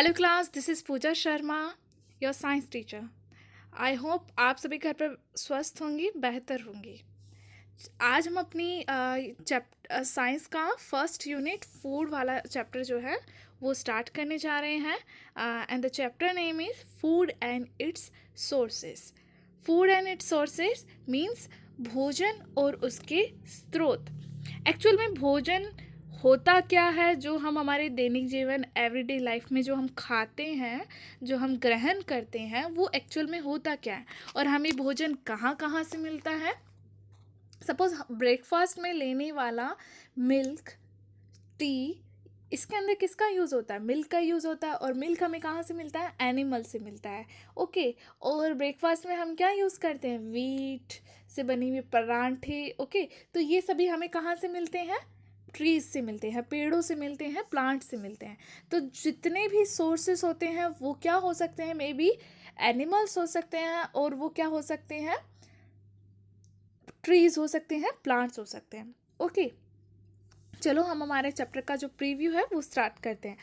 Hello class, this is Pooja Sharma, your science teacher. I hope आप सभी घर पर स्वस्थ होंगी, बेहतर होंगी। आज हम अपनी साइंस का फर्स्ट यूनिट फूड वाला चैप्टर जो है वो स्टार्ट करने जा रहे हैं। And the chapter name is food and it's sources. Food and it's sources means भोजन और उसके स्रोत। एक्चुअल में भोजन होता क्या है, जो हम हमारे दैनिक जीवन एवरीडे लाइफ में जो हम खाते हैं, जो हम ग्रहण करते हैं, वो एक्चुअल में होता क्या है और हमें भोजन कहाँ कहाँ से मिलता है। सपोज ब्रेकफास्ट में लेने वाला मिल्क, टी, इसके अंदर किसका यूज़ होता है? मिल्क का यूज़ होता है। और मिल्क हमें कहाँ से मिलता है? एनिमल से मिलता है। ओके। और ब्रेकफास्ट में हम क्या यूज़ करते हैं? वीट से बनी हुई परांठे। ओके, तो ये सभी हमें कहाँ से मिलते हैं? ट्रीज से मिलते हैं, पेड़ों से मिलते हैं, प्लांट से मिलते हैं। तो जितने भी सोर्सेस होते हैं वो क्या हो सकते हैं? मे बी एनिमल्स हो सकते हैं, और वो क्या हो सकते हैं? ट्रीज हो सकते हैं, प्लांट्स हो सकते हैं। ओके, चलो हम हमारे चैप्टर का जो प्रीव्यू है वो स्टार्ट करते हैं।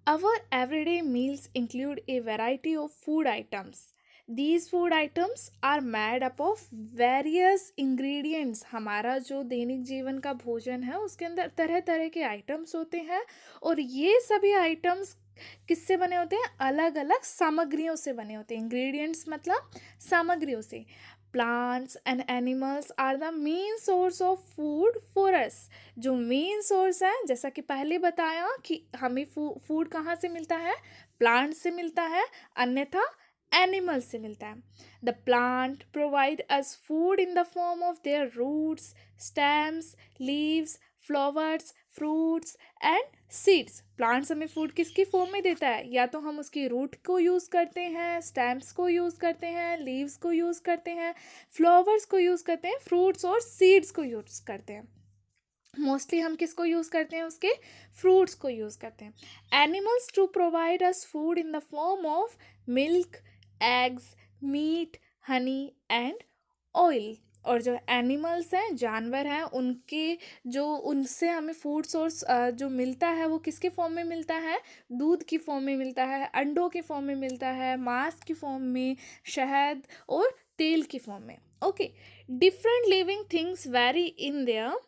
Our everyday meals include a variety of food items. These food items are made up of various ingredients. हमारा जो दैनिक जीवन का भोजन है उसके अंदर तरह तरह के आइटम्स होते हैं, और ये सभी आइटम्स किससे बने होते हैं? अलग अलग सामग्रियों से बने होते हैं। इंग्रेडिएंट्स मतलब सामग्रियों से। Plants and animals are the main source of food for us. जो मेन सोर्स है, जैसा कि पहले बताया कि हमें फूड कहाँ से मिलता है? प्लांट से मिलता है, अन्यथा एनिमल से मिलता है। The plant provide us food in the form of their roots, stems, leaves, flowers, fruits and seeds. Plants हमें फूड किसकी फॉर्म में देता है? या तो हम उसकी रूट को यूज़ करते हैं, स्टेम्स को यूज़ करते हैं, लीव्स को यूज़ करते हैं, फ्लावर्स को यूज़ करते हैं, फ्रूट्स और सीड्स को यूज़ करते हैं। मोस्टली हम किसको यूज़ करते हैं? उसके फ्रूट्स को यूज़ करते हैं। Animals to provide us food in the form of milk, eggs, meat, honey and oil. और जो एनिमल्स हैं, जानवर हैं, उनके जो उनसे हमें फूड सोर्स जो मिलता है वो किसके फॉर्म में मिलता है? दूध की फॉर्म में मिलता है, अंडों के फॉर्म में मिलता है, मांस की फॉर्म में, शहद और तेल की फॉर्म में। Okay, different living things very in their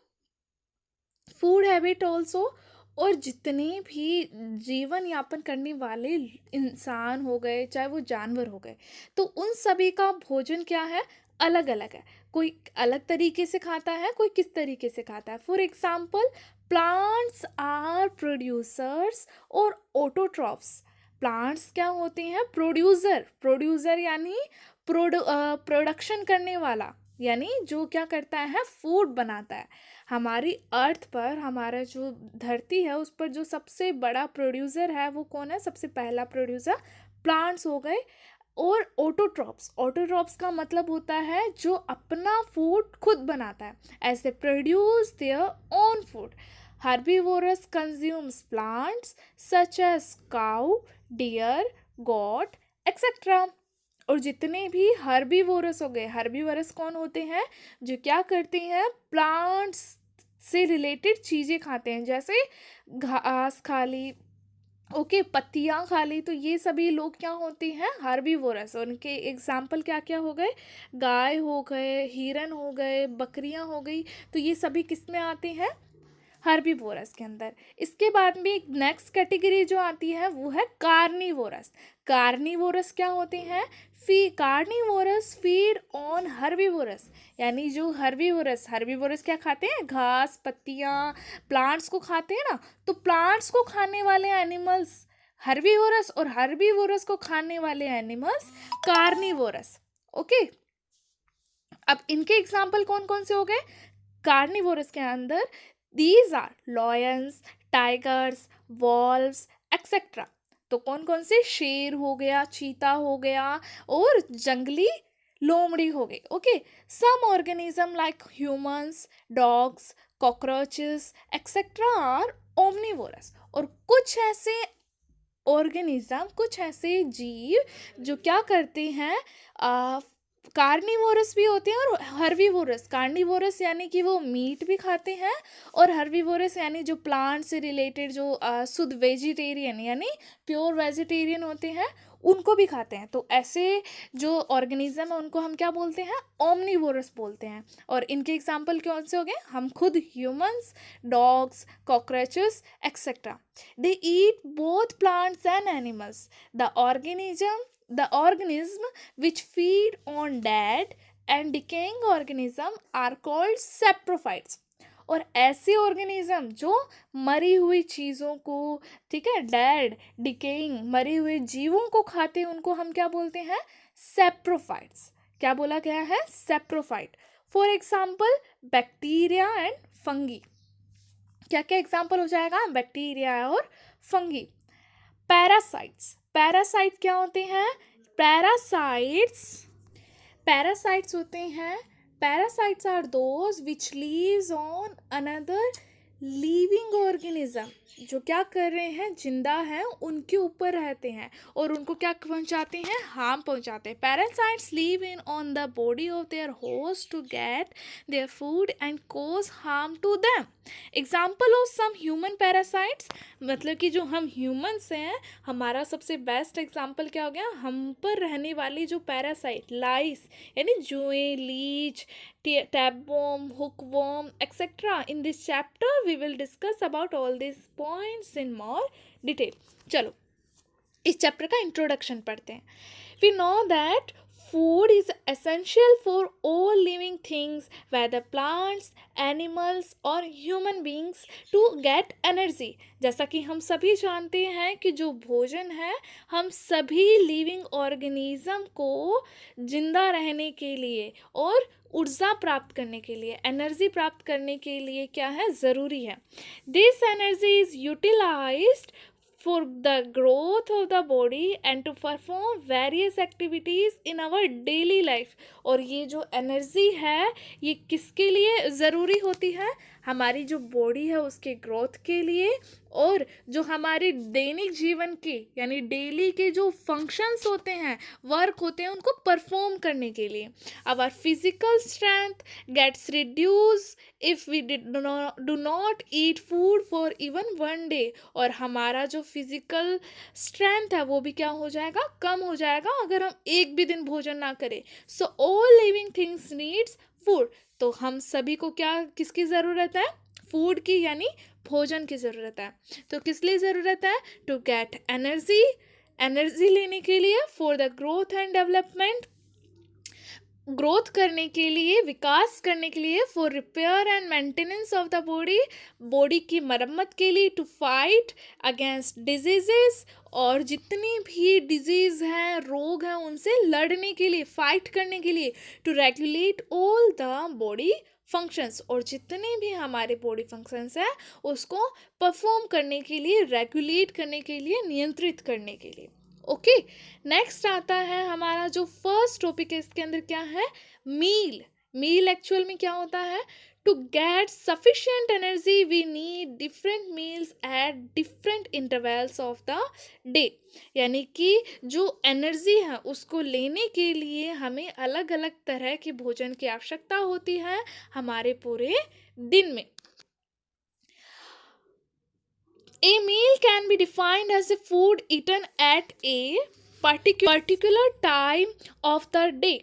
food habit also. और जितने भी जीवन यापन करने वाले इंसान हो गए, चाहे वो जानवर हो गए, तो उन सभी का भोजन क्या है? अलग अलग है। कोई अलग तरीके से खाता है, कोई किस तरीके से खाता है। For example, plants are producers और ऑटोट्रॉफ्स। प्लांट्स क्या होते हैं? प्रोड्यूसर। प्रोड्यूसर यानी प्रोडक्शन करने वाला, यानी जो क्या करता है? फूड बनाता है। हमारी अर्थ पर, हमारा जो धरती है उस पर जो सबसे बड़ा प्रोड्यूसर है वो कौन है? सबसे पहला प्रोड्यूसर प्लांट्स हो गए। और ऑटोट्रॉप्स, ऑटोट्रॉप्स का मतलब होता है जो अपना फूड खुद बनाता है, ऐसे produce their own food. Herbivorous consumes plants such as cow, deer, goat etcetera. और जितने भी हर्बीवोरस हो गए, हर्बीवोरस कौन होते हैं? जो क्या करते हैं? प्लांट्स से रिलेटेड चीज़ें खाते हैं, जैसे घास खा ली, ओके, पत्तियाँ खा ली। तो ये सभी लोग क्या होते हैं? हर्बीवोरस। उनके एग्जाम्पल क्या क्या हो गए? गाय हो गए, हिरन हो गए, बकरियाँ हो गई। तो ये सभी किस में आते हैं? हर्बीवोरस के अंदर। इसके बाद में एक नेक्स्ट कैटेगरी जो आती है वो है कार्निवोरस। कार्निवोरस क्या होते हैं? Carnivorous feed on herbivorous. यानी जो हर्बीवोरस, हर्बीवोरस क्या खाते हैं? घास, पत्तियाँ, प्लांट्स को खाते हैं ना। तो प्लांट्स को खाने वाले एनिमल्स हर्बीवोरस, और हर्बीवोरस को खाने वाले एनिमल्स कार्निवोरस। ओके, अब इनके एग्जाम्पल कौन कौन से हो गए? कार्निवोरस के अंदर these are lions, tigers, wolves etcetera. तो कौन कौन से? शेर हो गया, चीता हो गया, और जंगली लोमड़ी हो गई। Okay, some organism like humans, dogs, cockroaches etcetera are omnivorous. और कुछ ऐसे ऑर्गेनिज्म, कुछ ऐसे जीव जो क्या करते हैं? कार्निवोरस भी होते हैं और हर्बीवोरस। कार्निवोरस यानी कि वो मीट भी खाते हैं, और हर्बीवोरस यानी जो प्लांट से रिलेटेड जो शुद्ध वेजिटेरियन यानी प्योर वेजिटेरियन होते हैं उनको भी खाते हैं। तो ऐसे जो ऑर्गेनिज्म है उनको हम क्या बोलते हैं, ओमनीवोरस बोलते हैं। और इनके एग्जाम्पल कौन से हो गए, हम खुद humans, dogs, cockroaches etcetera. They eat both plants and animals. The organism which feed on dead and decaying organism are called saprophytes। और ऐसे ऑर्गेनिज्म जो मरी हुई चीज़ों को, ठीक है, डेड डिकेइंग मरे हुए जीवों को खाते हैं उनको हम क्या बोलते हैं, सेप्रोफाइट्स। क्या बोला गया है, saprophyte. For example bacteria and fungi. क्या क्या एग्जाम्पल हो जाएगा, बैक्टीरिया और फंगी। पैरासाइट्स। पैरासाइट क्या होते हैं, पैरासाइट्स होते हैं, parasites are those which lives on another living organism. जो क्या कर रहे हैं, जिंदा हैं, उनके ऊपर रहते हैं और उनको क्या पहुंचाते हैं, हार्म पहुंचाते हैं। Parasites live in on the body of their host to get their food and cause harm to them. Example of some human parasites, मतलब कि जो हम ह्यूमंस हैं, हमारा सबसे बेस्ट एग्जाम्पल क्या हो गया, हम पर रहने वाली जो पैरासाइट, लाइस यानी जुएं, Leach, tapeworm, hookworm, etc. In this chapter, we will discuss about all these points in more detail. चलो इस चैप्टर का इंट्रोडक्शन पढ़ते हैं. We know that food is essential for all living things, whether plants, animals or human beings, to get energy. जैसा कि हम सभी जानते हैं कि जो भोजन है, हम सभी लिविंग ऑर्गेनिज्म को जिंदा रहने के लिए और ऊर्जा प्राप्त करने के लिए, एनर्जी प्राप्त करने के लिए क्या है, ज़रूरी है. This energy is utilised for the growth of the body and to perform various activities in our daily life. और ये जो एनर्जी है ये किसके लिए ज़रूरी होती है, हमारी जो बॉडी है उसके ग्रोथ के लिए, और जो हमारे दैनिक जीवन के यानी डेली के जो फंक्शंस होते हैं, वर्क होते हैं, उनको परफॉर्म करने के लिए. Our physical strength gets reduce if we do not eat food for even one day. और हमारा जो फिजिकल स्ट्रेंथ है वो भी क्या हो जाएगा, कम हो जाएगा अगर हम एक भी दिन भोजन ना करें. So all living things needs food. तो हम सभी को क्या, किसकी ज़रूरत है, फूड की यानी भोजन की ज़रूरत है. तो किस लिए ज़रूरत है, टू गेट एनर्जी, एनर्जी लेने के लिए, for the growth and development, growth करने के लिए, विकास करने के लिए, for repair and maintenance of the body, body की मरम्मत के लिए, टू फाइट अगेंस्ट डिजीजेस, और जितनी भी डिजीज़ हैं, रोग हैं, उनसे लड़ने के लिए, फाइट करने के लिए, to regulate all the body functions, और जितने भी हमारे बॉडी फंक्शंस हैं उसको परफॉर्म करने के लिए, रेगुलेट करने के लिए, नियंत्रित करने के लिए. ओके, नेक्स्ट आता है हमारा जो फर्स्ट टॉपिक है, इसके अंदर क्या है, मील. मील एक्चुअल में क्या होता है, to get sufficient energy we need different meals at different intervals of the day. यानी कि जो एनर्जी है उसको लेने के लिए हमें अलग अलग तरह के भोजन की आवश्यकता होती है हमारे पूरे दिन में. A meal can be defined as a food eaten at a particular time of the day.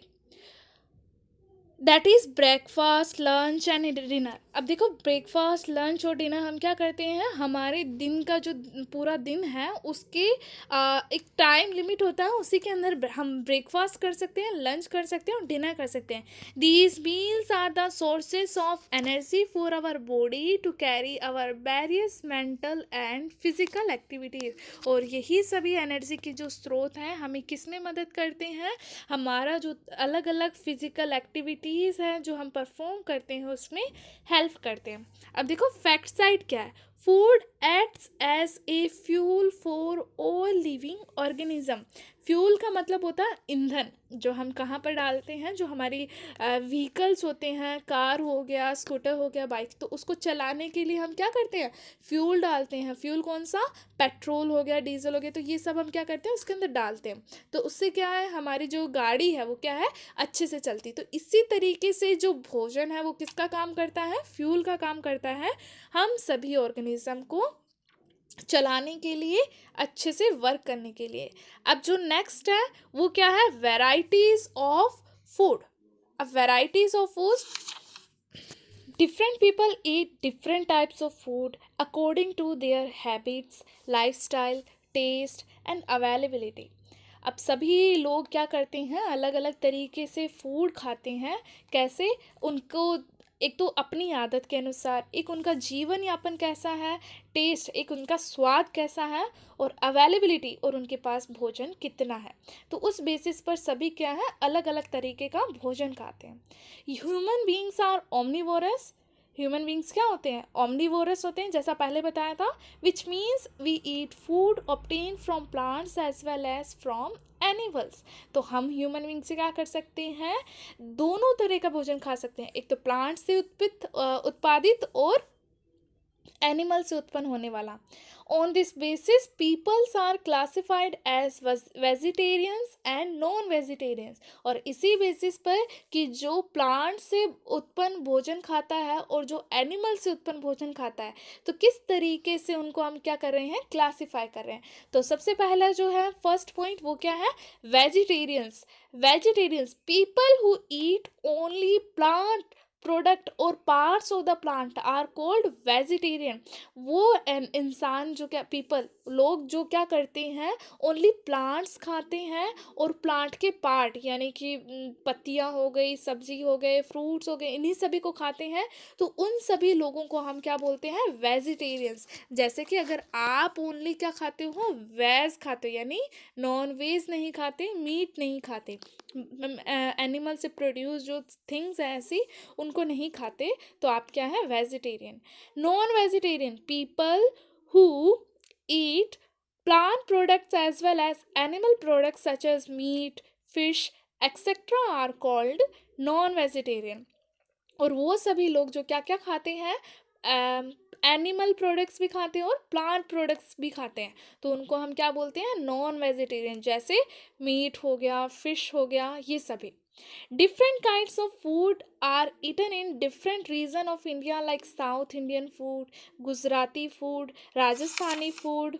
That is breakfast, lunch and dinner. अब देखो, ब्रेकफास्ट, लंच और डिनर हम क्या करते हैं, हमारे दिन का जो पूरा दिन है उसके एक टाइम लिमिट होता है, उसी के अंदर हम ब्रेकफास्ट कर सकते हैं, लंच कर सकते हैं और डिनर कर सकते हैं. These meals are the sources of energy for our body to carry our various mental and physical activities. और यही सभी एनर्जी के जो स्रोत हैं हमें किस में मदद करते हैं, हमारा जो अलग अलग फिजिकल एक्टिविटीज़ है जो हम परफॉर्म करते हैं उसमें हेल्प करते हैं. अब देखो, फैक्ट साइड क्या है, food acts as a fuel for all living organism. Fuel का मतलब होता है ईंधन, जो हम कहाँ पर डालते हैं, जो हमारी व्हीकल्स होते हैं, कार हो गया, स्कूटर हो गया, बाइक, तो उसको चलाने के लिए हम क्या करते हैं, फ्यूल डालते हैं। फ्यूल कौन सा, पेट्रोल हो गया, डीजल हो गया, तो ये सब हम क्या करते हैं, उसके अंदर डालते हैं। तो उससे क्या है, हमारी जो गाड़ी है वो क्या है, अच्छे से चलती। तो इसी तरीके से जो भोजन है वो किसका काम करता है, फ्यूल का काम करता है, हम सभी ऑर्गेनिज्म को चलाने के लिए, अच्छे से वर्क करने के लिए। अब जो नेक्स्ट है वो क्या है, वैराइटीज ऑफ फूड। अब varieties of food, different people eat different types of food according to their habits, lifestyle, taste and availability. अब सभी लोग क्या करते हैं, अलग अलग तरीके से फूड खाते हैं। कैसे, उनको एक तो अपनी आदत के अनुसार, एक उनका जीवन यापन कैसा है, टेस्ट, एक उनका स्वाद कैसा है, और अवेलेबिलिटी, और उनके पास भोजन कितना है। तो उस बेसिस पर सभी क्या है, अलग अलग तरीके का भोजन खाते हैं। Human beings are omnivorous. Human beings क्या होते हैं, ओमनिवोरस होते हैं, जैसा पहले बताया था, which means we eat food obtain from plants as well as from animals. तो हम ह्यूमन बींग से क्या कर सकते हैं, दोनों तरह का भोजन खा सकते हैं, एक तो प्लांट से उत्पादित और एनिमल से उत्पन्न होने वाला। On this basis peoples are classified as vegetarians and non vegetarians. और इसी बेसिस पर कि जो प्लांट से उत्पन्न भोजन खाता है और जो एनिमल से उत्पन्न भोजन खाता है, तो किस तरीके से उनको हम क्या कर रहे हैं, क्लासिफाई कर रहे हैं। तो सबसे पहला जो है फर्स्ट पॉइंट वो क्या है, vegetarians. Vegetarians people who eat only plant product और parts of the plant are called vegetarian. वो इंसान जो क्या, पीपल, लोग जो क्या करते हैं, ओनली प्लांट्स खाते हैं और प्लांट के पार्ट यानी कि पत्तियां हो गई, सब्जी हो गए, फ्रूट्स हो गए, इन्हीं सभी को खाते हैं। तो उन सभी लोगों को हम क्या बोलते हैं, वेजिटेरियंस। जैसे कि अगर आप ओनली क्या खाते हो, वेज खाते हो, यानी नॉन वेज नहीं खाते, मीट नहीं खाते, एनिमल से प्रोड्यूस जो थिंग्स हैं ऐसी, उनको नहीं खाते, तो आप क्या है, vegetarian. Non vegetarian people who eat plant products as well as animal products such as meat, fish etcetera are called non vegetarian. और वो सभी लोग जो क्या क्या खाते हैं, एनिमल प्रोडक्ट्स भी खाते हैं और प्लांट प्रोडक्ट्स भी खाते हैं, तो उनको हम क्या बोलते हैं, नॉन वेजिटेरियन। जैसे मीट हो गया, फिश हो गया, ये सभी। Different kinds of food are eaten in different region of India like South Indian food, Gujarati food, Rajasthani food,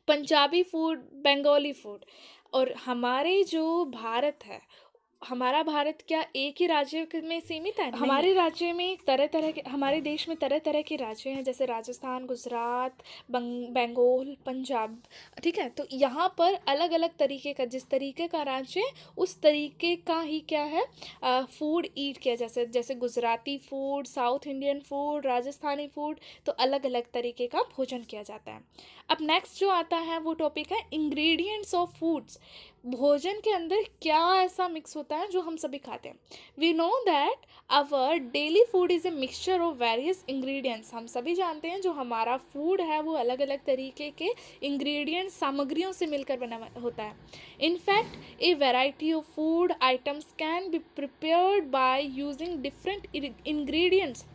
Punjabi food, Bengali food. और हमारे जो भारत है, हमारा भारत क्या एक ही राज्य में सीमित है, हमारे राज्य में तरह तरह के, हमारे देश में तरह तरह के राज्य हैं, जैसे राजस्थान, गुजरात, बंगाल, पंजाब, ठीक है। तो यहाँ पर अलग अलग तरीके का, जिस तरीके का राज्य है उस तरीके का ही क्या है, फूड ईट किया, जैसे जैसे Gujarati food, south Indian food, Rajasthani food, तो अलग अलग तरीके का भोजन किया जाता है। अब नेक्स्ट जो आता है वो टॉपिक है इंग्रेडिएंट्स ऑफ फूड्स। भोजन के अंदर क्या ऐसा मिक्स होता है जो हम सभी खाते हैं। We know that our daily food is a mixture of various ingredients. हम सभी जानते हैं जो हमारा फूड है वो अलग अलग तरीके के इंग्रेडिएंट्स, सामग्रियों से मिलकर बना होता है। In fact A variety of food items can be prepared by using different ingredients.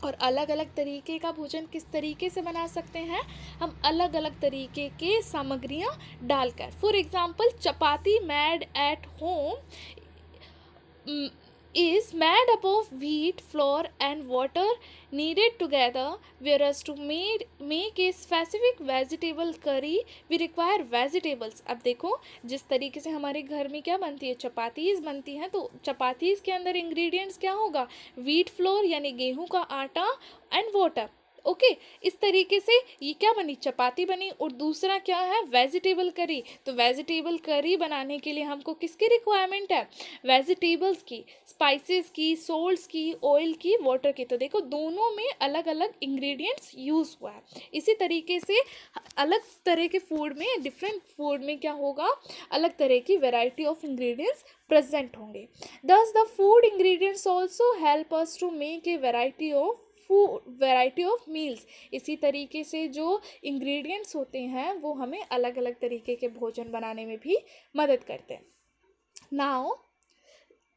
और अलग अलग तरीके का भोजन किस तरीके से बना सकते हैं, हम अलग अलग तरीके के सामग्रियां डालकर। For example, chapati made at home is made up of wheat, flour and water kneaded together, whereas to make a specific vegetable curry we require vegetables। अब देखो, जिस तरीके से हमारे घर में क्या बनती है, चपातीज बनती हैं, तो चपातीज के अंदर इंग्रेडिएंट्स क्या होगा, व्हीट फ्लोर यानी गेहूं का आटा एंड वाटर। ओके, इस तरीके से ये क्या बनी, चपाती बनी। और दूसरा क्या है, वेजिटेबल करी। तो वेजिटेबल करी बनाने के लिए हमको किसकी रिक्वायरमेंट है, वेजिटेबल्स की, स्पाइसेस की, सोल्ट्स की, ऑयल की, वाटर की। तो देखो दोनों में अलग अलग इंग्रेडिएंट्स यूज़ हुआ है। इसी तरीके से अलग तरह के फूड में, डिफरेंट फूड में क्या होगा, अलग तरह की वेराइटी ऑफ इंग्रेडिएंट्स प्रेजेंट होंगे। Thus the food ingredients also help us to make a variety of food variety of meals. इसी तरीके से जो इंग्रेडिएंट्स होते हैं वो हमें अलग अलग तरीके के भोजन बनाने में भी मदद करते हैं। नाउ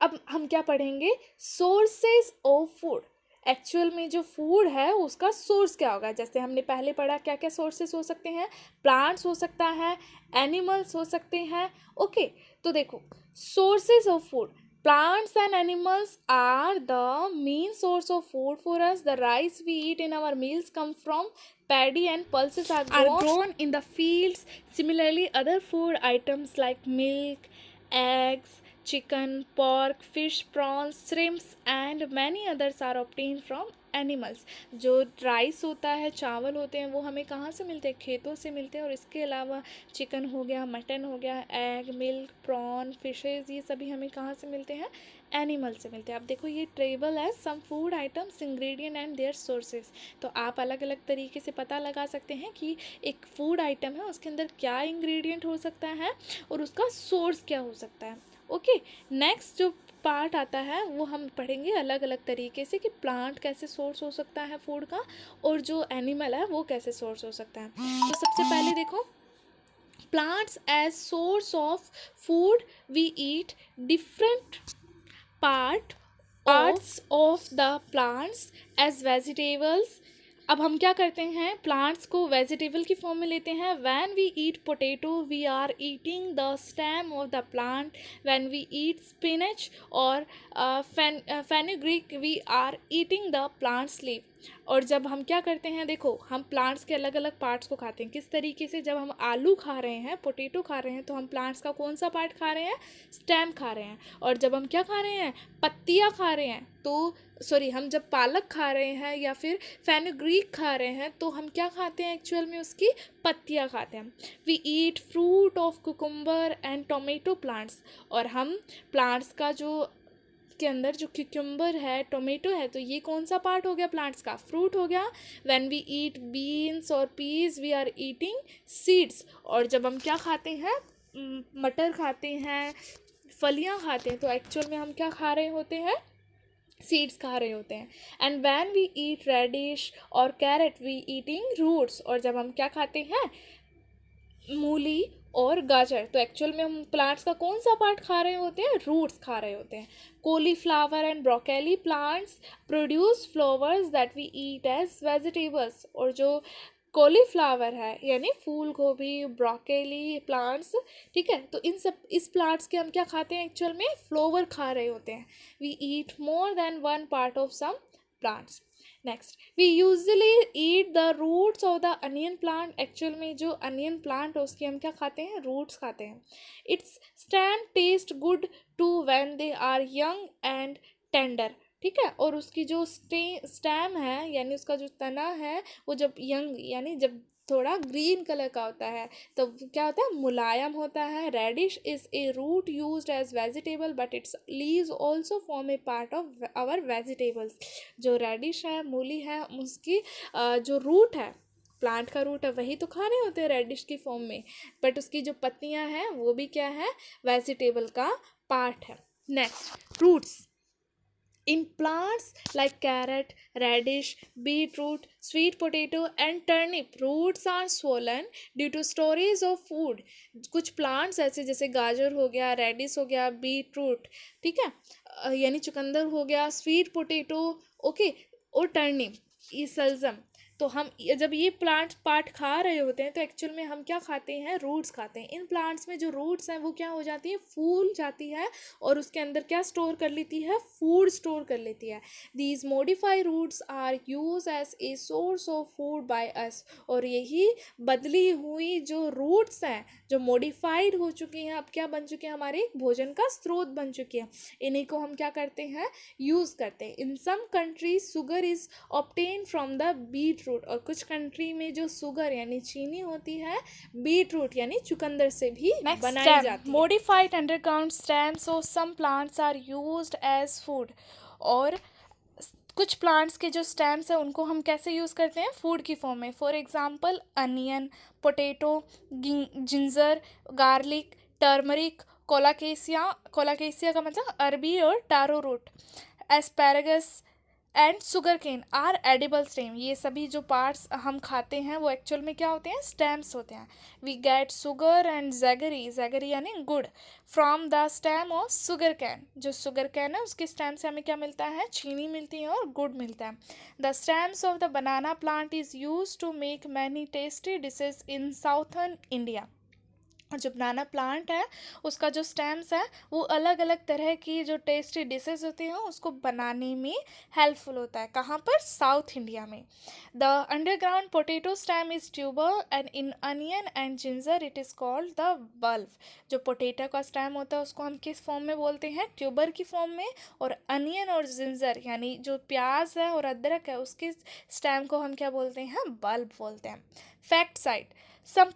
अब हम क्या पढ़ेंगे, सोर्सेज ऑफ फूड। एक्चुअल में जो फूड है उसका सोर्स क्या होगा। जैसे हमने पहले पढ़ा क्या क्या सोर्सेस हो सकते हैं, प्लांट्स हो सकता है, एनिमल्स हो सकते हैं। ओके, तो देखो sources of food, plants and animals are the main source of food for us. The rice we eat in our meals come from paddy and pulses are grown in the fields. Similarly, other food items like milk, eggs, chicken, pork, fish, prawns, shrimps and many others are obtained from animals. जो rice होता है, चावल होते हैं, वो हमें कहाँ से मिलते हैं, खेतों से मिलते हैं। और इसके अलावा चिकन हो गया, मटन हो गया, एग, मिल्क, प्रॉन, फिशेज़, ये सभी हमें कहाँ से मिलते हैं, एनिमल से मिलते हैं। अब देखो ये टेबल है some food items, ingredient and their sources. तो आप अलग अलग तरीके से पता लगा सकते हैं कि एक फूड आइटम है उसके अंदर क्या इंग्रेडिएंट हो सकता है और उसका सोर्स क्या हो सकता है। ओके, नेक्स्ट जो पार्ट आता है वो हम पढ़ेंगे अलग अलग तरीके से कि प्लांट कैसे सोर्स हो सकता है फूड का और जो एनिमल है वो कैसे सोर्स हो सकता है। तो सबसे पहले देखो, plants as source of food we eat different parts of the plants as vegetables। अब हम क्या करते हैं, प्लांट्स को वेजिटेबल की फॉर्म में लेते हैं। When we eat potato we are eating the stem of the plant. When we eat spinach और fenugreek we are eating the plant's leaf. और जब हम क्या करते हैं, देखो हम प्लांट्स के अलग अलग पार्ट्स को खाते हैं। किस तरीके से, जब हम आलू खा रहे हैं, पोटैटो खा रहे हैं, तो हम प्लांट्स का कौन सा पार्ट खा रहे हैं, स्टेम खा रहे हैं। और जब हम क्या खा रहे हैं, पत्तियाँ खा रहे हैं, तो सॉरी हम जब पालक खा रहे हैं या फिर फेनुग्रीक खा रहे हैं तो हम क्या खाते हैं, एक्चुअल में उसकी पत्तियाँ खाते हैं। We eat fruit of cucumber and tomato plants. और हम प्लांट्स का जो के अंदर जो क्यूकम्बर है, टोमेटो है, तो ये कौन सा पार्ट हो गया, प्लांट्स का फ्रूट हो गया। व्हेन वी ईट बीन्स और peas we are eating seeds. और जब हम क्या खाते हैं, मटर खाते हैं, फलियां खाते हैं, तो एक्चुअल में हम क्या खा रहे होते हैं, सीड्स खा रहे होते हैं। And when we eat radish और कैरेट वी ईटिंग रूट्स। और जब हम क्या खाते हैं, मूली और गाजर, तो एक्चुअल में हम प्लांट्स का कौन सा पार्ट खा रहे होते हैं, रूट्स खा रहे होते हैं। Cauliflower and broccoli plants produce flowers that we eat as vegetables. और जो कॉलीफ्लावर है यानी फूल गोभी, ब्रोकोली प्लांट्स, ठीक है, तो इन सब इस प्लांट्स के हम क्या खाते हैं, एक्चुअल में फ्लावर खा रहे होते हैं। We eat more than one part of some plants. Next, we usually eat the roots of the onion plant. Actual में जो अनियन प्लांट है उसकी हम क्या खाते हैं, रूट्स खाते हैं। Its stem taste good too when they are young and tender, ठीक है। और उसकी जो स्टेम है यानी उसका जो तना है वो जब यंग यानी जब थोड़ा ग्रीन कलर का होता है तो क्या होता है, मुलायम होता है। Radish is a root used as vegetable but its leaves also form a part of our vegetables. जो रेडिश है, मूली है, उसकी जो रूट है, प्लांट का रूट है, वही तो खाने होते हैं रेडिश की फॉर्म में, बट उसकी जो पत्तियां हैं वो भी क्या है, वेजिटेबल का पार्ट है। Next, roots in plants like carrot, radish, beetroot, sweet potato and turnip, roots are swollen due to storage of food। कुछ प्लांट्स ऐसे जैसे गाजर हो गया, रेडिश हो गया, बीटरूट, ठीक है, यानी चुकंदर हो गया, स्वीट पोटैटो, ओके, और टर्निप, ये सल्जम। तो हम जब ये प्लांट पार्ट खा रहे होते हैं तो एक्चुअल में हम क्या खाते हैं, रूट्स खाते हैं। इन प्लांट्स में जो रूट्स हैं वो क्या हो जाती है, फूल जाती है और उसके अंदर क्या स्टोर कर लेती है, फूड स्टोर कर लेती है। These modified roots are used as a source of food by us. और यही बदली हुई जो रूट्स हैं, जो मॉडिफाइड हो चुकी हैं, अब क्या बन चुके हैं, हमारे भोजन का स्रोत बन चुकी है। इन्हीं को हम क्या करते हैं, यूज़ करते हैं। In some countries sugar is obtain from the beet root. और कुछ कंट्री में जो शुगर यानी चीनी होती है, बीट रूट यानी चुकंदर से भी बनाई जाती है। Modified underground stems of some plants are used as food. और कुछ प्लांट्स के जो स्टेम्स हैं उनको हम कैसे यूज़ करते हैं, फूड की फॉर्म में। For example onion, potato, ginger, garlic, turmeric, colocasia का मतलब अरबी और taro root, asparagus and sugar cane are edible stem. ये सभी जो पार्ट्स हम खाते हैं वो एक्चुअल में क्या होते हैं, स्टेम्स होते हैं। We get sugar and jaggery, jaggery यानी गुड़, from the stem of sugar cane. जो सुगर कैन है उसके स्टेम से हमें क्या मिलता है, चीनी मिलती है और गुड़ मिलता है। The stems of the banana plant is use to make many tasty dishes in southern India. और जो बनाना प्लांट है उसका जो स्टेम्स है वो अलग अलग तरह की जो टेस्टी डिशेस होती हैं उसको बनाने में हेल्पफुल होता है। कहाँ पर, साउथ इंडिया में। The underground potato stem is tuber and in onion and ginger it is called the bulb. जो पोटैटो का स्टेम होता है उसको हम किस फॉर्म में बोलते हैं, ट्यूबर की फॉर्म में। और अनियन और जिंजर यानी जो प्याज है और अदरक है उसके स्टेम को हम क्या बोलते हैं, बल्ब बोलते हैं। Fact side, some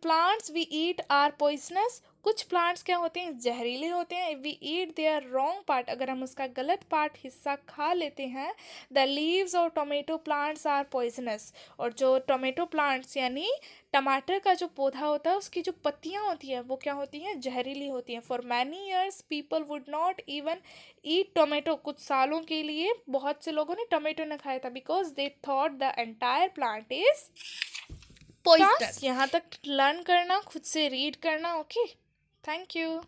plants we eat are poisonous। कुछ प्लांट्स क्या होते हैं, जहरीले होते हैं। We eat their wrong part, अगर हम उसका गलत पार्ट हिस्सा खा लेते हैं। द लीव्स और टोमेटो प्लांट्स आर पॉइजनस। और जो टोमेटो प्लांट्स यानी टमाटर का जो पौधा होता है उसकी जो पत्तियां होती हैं वो क्या होती हैं, जहरीली होती हैं। For many years people would not even eat tomato. कुछ सालों के लिए बहुत से लोगों ने टोमेटो न खाया था, because they thought the entire plant is poisonous. यहाँ तक लर्न करना, खुद से रीड करना। Okay, thank you.